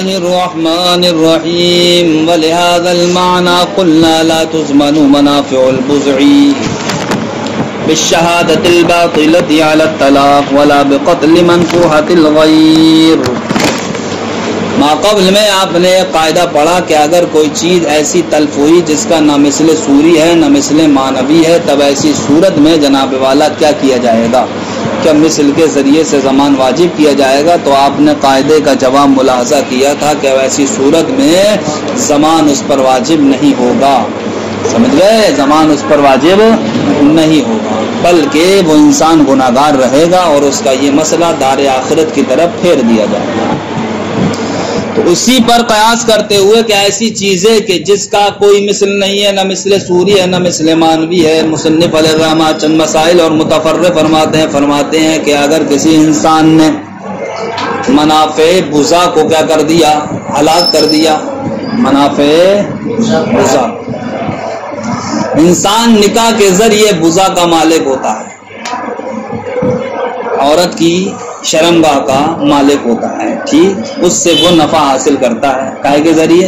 الله الرحمن الرحيم ولهذا المعنى قلنا لا تضمن منافع البزع بالشهادة الباطلة على الطلاق ولا بقتل منفوحة الغير. ما قبل میں آپ نے قاعدہ پڑھا کہ اگر کوئی چیز ایسی تلف ہوئی جس کا نہ مثل سوری ہے نہ مثل معنوی ہے، تب ایسی صورت میں جناب والا کیا کیا جائے گا؟ کیا مثل کے ذریعے سے زمان واجب کیا جائے گا؟ تو آپ نے قاعدے کا جواب ملاحظہ کیا تھا کہ ایسی صورت میں زمان اس پر واجب نہیں ہوگا. سمجھ گئے؟ زمان اس پر واجب نہیں ہوگا، بلکہ وہ انسان گناہگار رہے گا اور اس کا یہ مسئلہ دار آخرت کی طرف پھیر دیا جائے گا. تو اسی پر قیاس کرتے ہوئے کہ ایسی چیزیں کہ جس کا کوئی مثل نہیں ہے، نہ مثل سوری ہے نہ مثل مانوی ہے، مصنف علیہ الرحمہ چند مسائل اور متفرع فرماتے ہیں کہ اگر کسی انسان نے منافع بزا کو کیا کر دیا؟ ہلاک کر دیا. منافع بزا، انسان نکاح کے ذریعے بزا کا مالک ہوتا ہے، عورت کی شرمگاہ کا مالک ہوتا ہے، ٹھیک، اس سے وہ نفع حاصل کرتا ہے. کائے کے ذریعے؟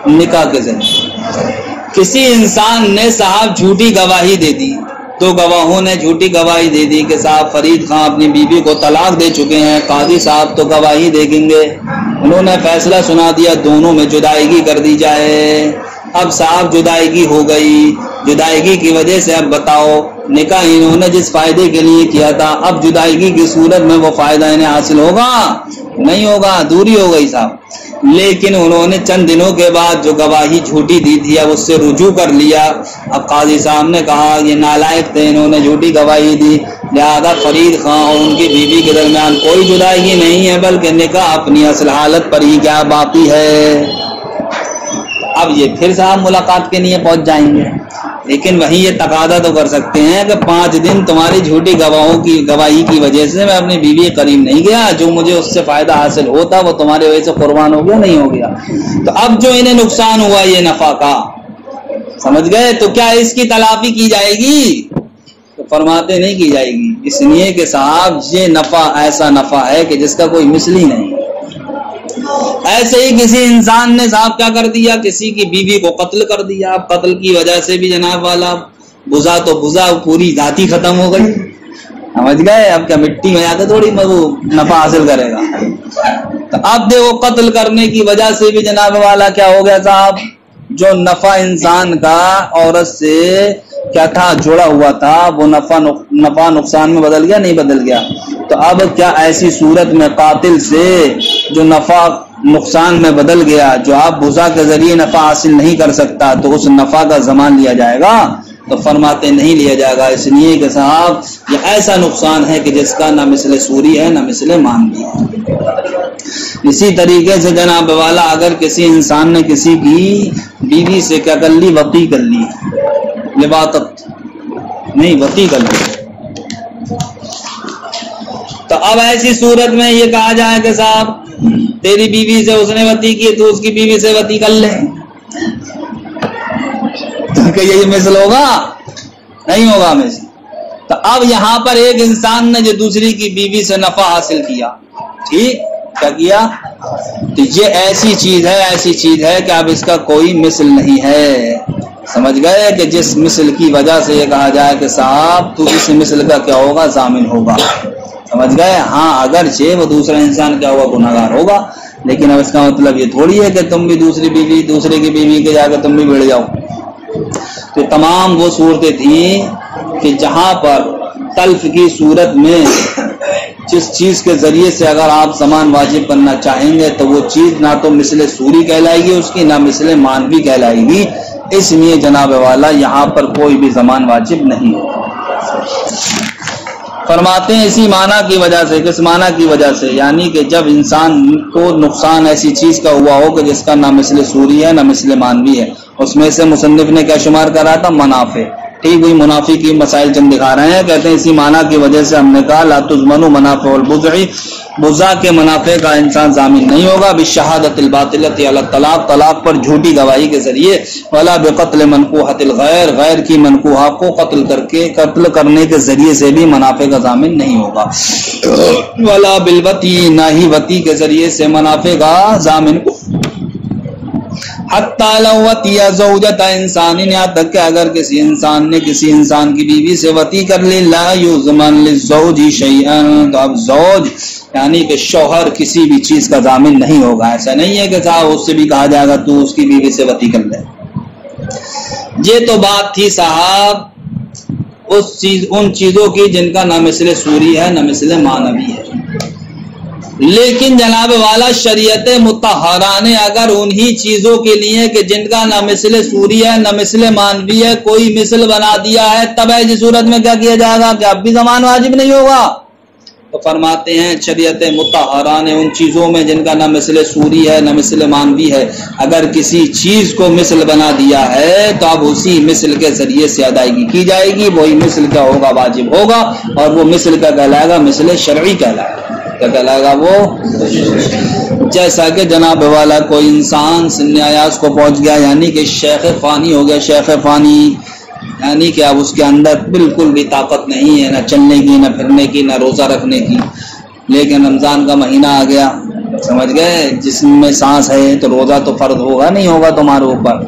نکاح کے ذریعے. کسی انسان نے صاحب جھوٹی گواہی دے دی، دو گواہوں نے جھوٹی گواہی دے دی کہ صاحب فرید خان اپنی بیوی کو طلاق دے چکے ہیں، قاضی صاحب تو گواہی دیکھیں گے، انہوں نے فیصلہ سنا دیا دونوں میں جدائیگی کر دی جائے. اب صاحب جدائیگی ہو گئی، جدائیگی کی وجہ سے اب بتاؤ نکاح انہوں نے جس فائدے کے لیے کیا تھا، اب جدائیگی کی صورت میں وہ فائدہ انہیں حاصل ہوگا؟ نہیں ہوگا، دوری ہو گئی صاحب. لیکن انہوں نے چند دنوں کے بعد جو گواہی جھوٹی دی تھی اب اس سے رجوع کر لیا. اب قاضی صاحب نے کہا یہ نالائق تھے، انہوں نے جھوٹی گواہی دی، لہذا فرید خان اور ان کی بیوی کے درمیان کوئی جدائیگی نہیں ہے، بلکہ نکاح اپنی اصل حالت پر ہی کیا باقی ہے. اب یہ پھر صاحب ملاقات کے لیے پہنچ جائیں گے، لیکن وہیں یہ تقاضا تو کر سکتے ہیں کہ 5 دن تمہاری جھوٹی گواہوں کی گواہی کی وجہ سے میں اپنی بیوی کے قریب نہیں گیا، جو مجھے اس سے فائدہ حاصل ہوتا وہ تمہاری وجہ سے قربان ہو گیا، نہیں ہو گیا. تو اب جو انہیں نقصان ہوا یہ نفع کا، سمجھ گئے؟ تو کیا اس کی تلافی کی جائے گی؟ تو فرماتے نہیں کی جائے گی، اس لیے کہ صاحب یہ نفع ایسا نفع ہے کہ جس کا کوئی مثل ہی نہیں. ایسے ہی کسی انسان نے صاحب کیا کر دیا؟ کسی کی بیوی کو قتل کر دیا. اب قتل کی وجہ سے بھی جناب والا بزا تو بزا پوری ذاتی ختم ہو گئی، سمجھ گئے؟ اب کیا مٹی میں جا کے تھوڑی وہ نفع حاصل کرے گا. تو اب دیکھو قتل کرنے کی وجہ سے بھی جناب والا کیا ہو گیا صاحب؟ جو نفع انسان کا عورت سے کیا تھا جڑا ہوا تھا وہ نفع نقصان میں بدل گیا، نہیں بدل گیا. تو اب کیا ایسی صورت میں قاتل سے جو نفع نقصان میں بدل گیا، جو آپ بزا کے ذریعے نفع حاصل نہیں کر سکتا، تو اس نفع کا ضمان لیا جائے گا؟ تو فرماتے نہیں لیا جائے گا، اس لیے کہ صاحب یہ ایسا نقصان ہے کہ جس کا نہ مثل سوری ہے نہ مثل مانوی ہے. اسی طریقے سے جناب والا اگر کسی انسان نے کسی کی بیوی سے کیا کر لی؟ وطی کر لی، لباطت نہیں وطی کر لی. تو اب ایسی صورت میں یہ کہا جائے کہ صاحب تیری بیوی سے اس نے وطی کی تو اس کی بیوی سے وطی کر لے، تو کہ یہ مثل ہوگا؟ نہیں ہوگا مثل. تو اب یہاں پر ایک انسان نے جو دوسری کی بیوی سے نفع حاصل کیا، ٹھیک، کیا کیا؟ تو یہ ایسی چیز ہے کہ اب اس کا کوئی مثل نہیں ہے. سمجھ گئے کہ جس مثل کی وجہ سے یہ کہا جائے کہ صاحب تو اس مثل کا کیا ہوگا؟ ضامن ہوگا. سمجھ گئے؟ ہاں اگرچہ وہ دوسرا انسان کیا ہوگا؟ گناہگار ہوگا، لیکن اب اس کا مطلب یہ تھوڑی ہے کہ تم بھی دوسرے کی بیوی کے جا کے تم بھی بڑھ جاؤ. تو تمام وہ صورتیں تھیں کہ جہاں پر تلف کی صورت میں جس چیز کے ذریعے سے اگر آپ زمان واجب کرنا چاہیں گے تو وہ چیز نہ تو مثل سوری کہلائے گی اس کی، نہ مثل مانوی کہلائے گی. اس لیے جناب والا یہاں پر کوئی بھی زمان واجب نہیں ہے. فرماتے ہیں اسی معنی کی وجہ سے. کس معنی کی وجہ سے؟ یعنی کہ جب انسان کو نقصان ایسی چیز کا ہوا ہو کہ جس کا نہ مثل سوری ہے نہ مثل مانوی ہے. اس میں سے مصنف نے کیا شمار کرا تھا؟ منافع. ٹھیک ہوئی منافی کی مسائل چند دکھا رہے ہیں. کہتے ہیں اسی معنی کی وجہ سے ہم نے کہا لا تضمن منافع البضع، بضع کے منافع کا انسان ضامن نہیں ہوگا بالشہادۃ الباطلۃ علی الطلاق، طلاق پر جھوٹی گواہی کے ذریعے، ولا بقتل منکوحۃ الغیر، غیر کی منکوحہ کو قتل کرنے کے ذریعے سے بھی منافع کا ضامن نہیں ہوگا، ولا بالوطی، نہ ہی وطی کے ذریعے سے منافع کا ضامن، حتی لو وطی زوجۃ انسان، یہاں تک کہ اگر کسی انسان نے کسی انسان کی بیوی سے وطی کر لی، لا یضمن للزوج شیئا، تو اب زوج یعنی کہ شوہر کسی بھی چیز کا ضامن نہیں ہوگا. ایسا نہیں ہے کہ صاحب اس سے بھی کہا جائے گا تو اس کی بیوی سے وطی کر لے. یہ تو بات تھی صاحب ان چیزوں کی جن کا نہ مثل سوری ہے نہ مثل معنوی ہے. لیکن جناب والا شریعت مطہرہ نے اگر انہی چیزوں کے لیے کہ جن کا نہ مثل سوری ہے نہ مثل معنوی ہے کوئی مثل بنا دیا ہے، تب ایسی صورت میں کیا کیا جائے گا کہ اب بھی ضمان واجب نہیں ہوگا. تو فرماتے ہیں شریعت مطہرہ نے ان چیزوں میں جن کا نہ مثل سوری ہے نہ مثل معنوی ہے، اگر کسی چیز کو مثل بنا دیا ہے تو اب اسی مثل کے ذریعے سے ادائیگی کی جائے گی. وہی مثل کیا ہوگا؟ واجب ہوگا. اور وہ مثل کیا کہلائے گا؟ مثل شرعی کہلائے گا. کیا کہلائے گا وہ؟ جیسا کہ جناب والا کوئی انسان سن ایاز کو پہنچ گیا، یعنی کہ شیخ فانی ہو گیا، شیخ فانی یعنی کہ اب اس کے اندر بالکل بھی طاقت نہیں ہے، نہ چلنے کی، نہ پھرنے کی، نہ روزہ رکھنے کی. لیکن رمضان کا مہینہ آ گیا، سمجھ گئے، جسم میں سانس ہے تو روزہ تو فرض ہوگا نہیں ہوگا تمہارے اوپر.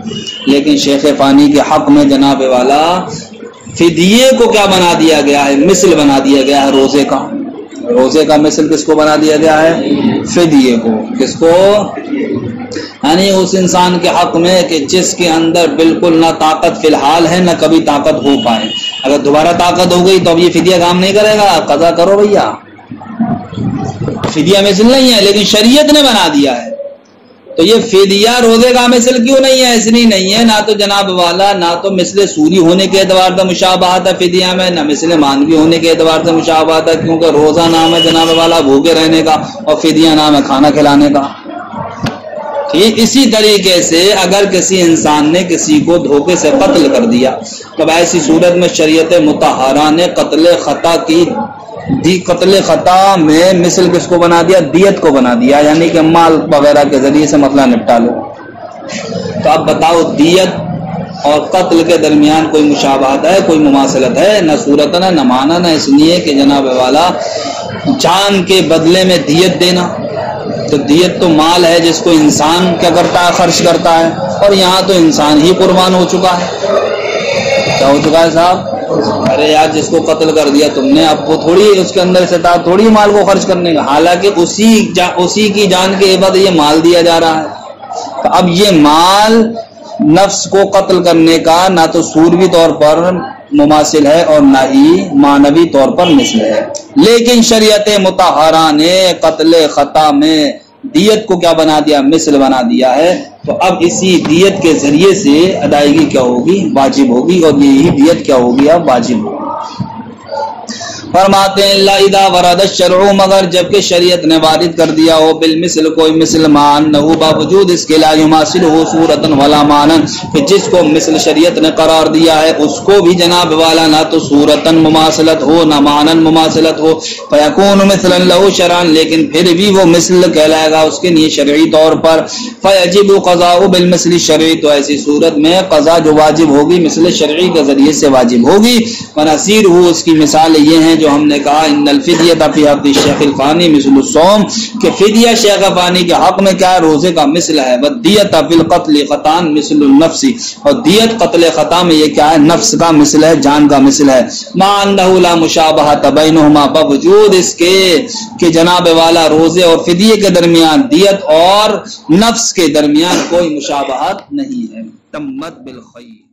لیکن شیخ فانی کے حق میں جناب والا فدیے کو کیا بنا دیا گیا ہے؟ مثل بنا دیا گیا ہے روزے کا. روزے کا مثل کس کو بنا دیا گیا ہے؟ فدیے کو. کس کو؟ یعنی اس انسان کے حق میں کہ جس کے اندر بالکل نہ طاقت فی الحال ہے نہ کبھی طاقت ہو پائے. اگر دوبارہ طاقت ہو گئی تو اب یہ فدیہ کام نہیں کرے گا، قضا کرو بھیا. فدیہ مثل نہیں ہے لیکن شریعت نے بنا دیا ہے. تو یہ فدیہ روزے کا مثل کیوں نہیں ہے؟ اس لیے نہیں ہے، نہ تو جناب والا نہ تو مثل سوری ہونے کے اعتبار سے مشابہت ہے فدیہ میں، نہ مثل مانوی ہونے کے اعتبار سے مشابہت ہے، کیونکہ روزہ نام ہے جناب والا بھوکے رہنے کا اور فدیہ نام ہے کھانا کھلانے کا. ٹھیک اسی طریقے سے اگر کسی انسان نے کسی کو دھوکے سے قتل کر دیا تو ایسی صورت میں شریعت مطہرہ نے قتل خطا میں مثل کس کو بنا دیا؟ دیت کو بنا دیا، یعنی کہ مال وغیرہ کے ذریعے سے مسئلہ نپٹا لو. تو اب بتاؤ دیت اور قتل کے درمیان کوئی مشابہت ہے، کوئی مماثلت ہے؟ نہ صورتنا نہ معنی، نہ اس لیے کہ جناب والا جان کے بدلے میں دیت دینا، تو دیت تو مال ہے جس کو انسان کیا کرتا ہے؟ خرچ کرتا ہے. اور یہاں تو انسان ہی قربان ہو چکا ہے. کیا ہو چکا ہے صاحب؟ ارے یار جس کو قتل کر دیا تم نے، اب وہ تھوڑی اس کے اندر سے تھوڑی مال کو خرچ کرنے کا، حالانکہ اسی کی جان کے عوض یہ مال دیا جا رہا ہے. تو اب یہ مال نفس کو قتل کرنے کا نہ تو سوروی طور پر مماثل ہے اور نہ ہی معنوی طور پر مثل ہے. لیکن شریعت مطہرہ نے قتل خطا میں دیت کو کیا بنا دیا؟ مثل بنا دیا ہے. تو اب اسی دیت کے ذریعے سے ادائیگی کیا ہوگی؟ واجب ہوگی. اور یہی دیت کیا ہوگی؟ اب واجب ہوگی. فرماتے ہیں الا اذا ورد الشرع، مگر جب کہ شریعت نے وارد کر دیا ہو بالمثل کوئی مثل مان نہ باوجود اس کے لا یماثلہ صورتا ولا معنی، کہ جس کو مثل شریعت نے قرار دیا ہے اس کو بھی جناب والا نہ تو صورتا مماثلت ہو نہ معنی مماثلت ہو، فیکون مثلا له شرعا، لیکن پھر بھی وہ مثل کہلائے گا اس کے لیے شرعی طور پر. فیجب قضاء بالمثل الشرعی، تو ایسی صورت میں قضا جو واجب ہوگی مثل شرعی کے ذریعے سے واجب ہوگی. ونظیرہ، اس کی مثال یہ ہیں جو ہم نے کہا ان الفدیۃ فی حق الشیخ الفانی مثل الصوم، کہ فدیہ شیخ فانی کے حق میں کیا ہے؟ روزے کا مثل ہے. والدیۃ فی القتل خطا مثل النفس، اور دیت قتل خطا میں یہ کیا ہے؟ نفس کا مثل ہے، جان کا مثل ہے. مع انہ لا مشابہۃ بینہما، باوجود اس کے کہ جناب والا روزے اور فدیے کے درمیان، دیت اور نفس کے درمیان کوئی مشابہت نہیں ہے. تمت بالخیر.